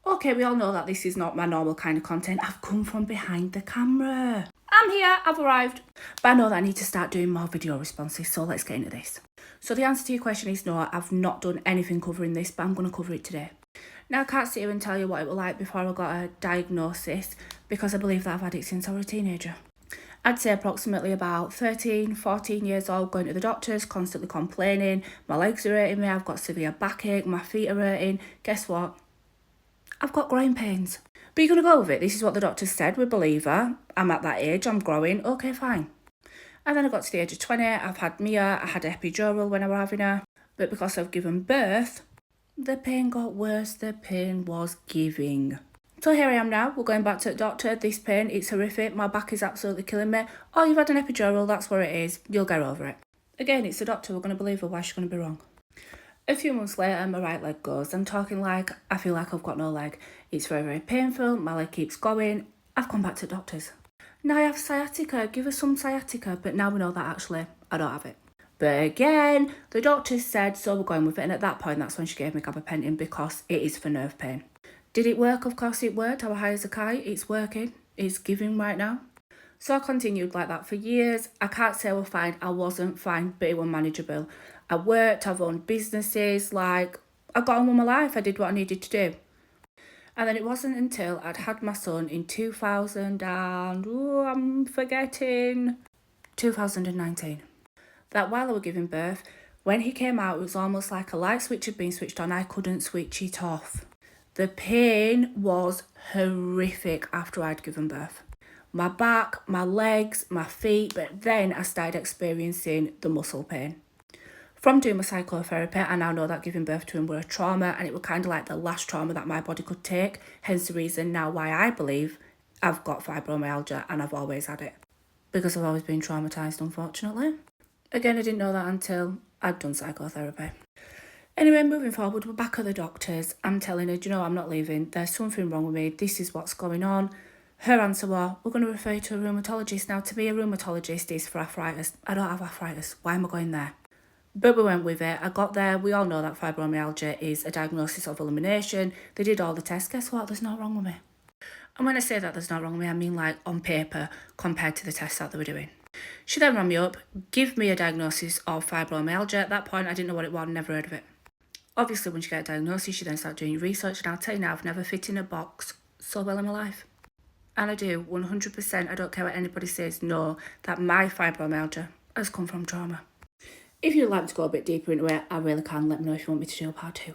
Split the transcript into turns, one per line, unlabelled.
Okay, we all know that this is not my normal kind of content. I've come from behind the camera. I'm here, I've arrived. But I know that I need to start doing more video responses, so let's get into this. So the answer to your question is no, I've not done anything covering this, but I'm going to cover it today. Now, I can't sit here and tell you what it was like before I got a diagnosis, because I believe that I've had it since I was a teenager. I'd say approximately about 13, 14 years old, going to the doctors, constantly complaining, my legs are hurting me, I've got severe backache, my feet are hurting. Guess what? I've got growing pains. But you're going to go with it. This is what the doctor said. We believe her. I'm at that age. I'm growing. Okay, fine. And then I got to the age of 20. I've had Mia. I had epidural when I was having her. But because I've given birth, the pain got worse. The pain was giving. So here I am now. We're going back to the doctor. This pain, it's horrific. My back is absolutely killing me. Oh, you've had an epidural. That's where it is. You'll get over it. Again, it's the doctor. We're going to believe her. Why she's going to be wrong? A few months later, my right leg goes. I'm talking like I feel like I've got no leg. It's very, very painful. My leg keeps going. I've gone back to doctors. Now I have sciatica. Give us some sciatica. But now we know that actually I don't have it. But again, the doctor said, so we're going with it. And at that point, that's when she gave me gabapentin because it is for nerve pain. Did it work? Of course it worked. I was high as a kite. It's working. It's giving right now. So I continued like that for years. I can't say I was fine. I wasn't fine, but it was manageable. I worked, I've owned businesses, I got on with my life. I did what I needed to do. And then it wasn't until I'd had my son in 2019, that while I was giving birth, when he came out, it was almost like a light switch had been switched on. I couldn't switch it off. The pain was horrific after I'd given birth. My back, my legs, my feet, but then I started experiencing the muscle pain. From doing my psychotherapy, I now know that giving birth to him were a trauma, and it was kind of like the last trauma that my body could take, hence the reason now why I believe I've got fibromyalgia, and I've always had it. Because I've always been traumatised, unfortunately. Again, I didn't know that until I'd done psychotherapy. Anyway, moving forward, we're back at the doctors. I'm telling her, do you know, I'm not leaving. There's something wrong with me. This is what's going on. Her answer was, we're going to refer you to a rheumatologist. Now, to me, a rheumatologist is for arthritis. I don't have arthritis. Why am I going there? But we went with it. I got there. We all know that fibromyalgia is a diagnosis of elimination. They did all the tests. Guess what? There's nothing wrong with me. And when I say that there's nothing wrong with me, I mean like on paper compared to the tests that they were doing. She then rang me up, give me a diagnosis of fibromyalgia. At that point, I didn't know what it was, never heard of it. Obviously, when you get a diagnosis, you then start doing your research. And I'll tell you now, I've never fit in a box so well in my life. And I do, 100%. I don't care what anybody says, know that my fibromyalgia has come from trauma. If you'd like to go a bit deeper into it, I really can. Let me know if you want me to do a part 2.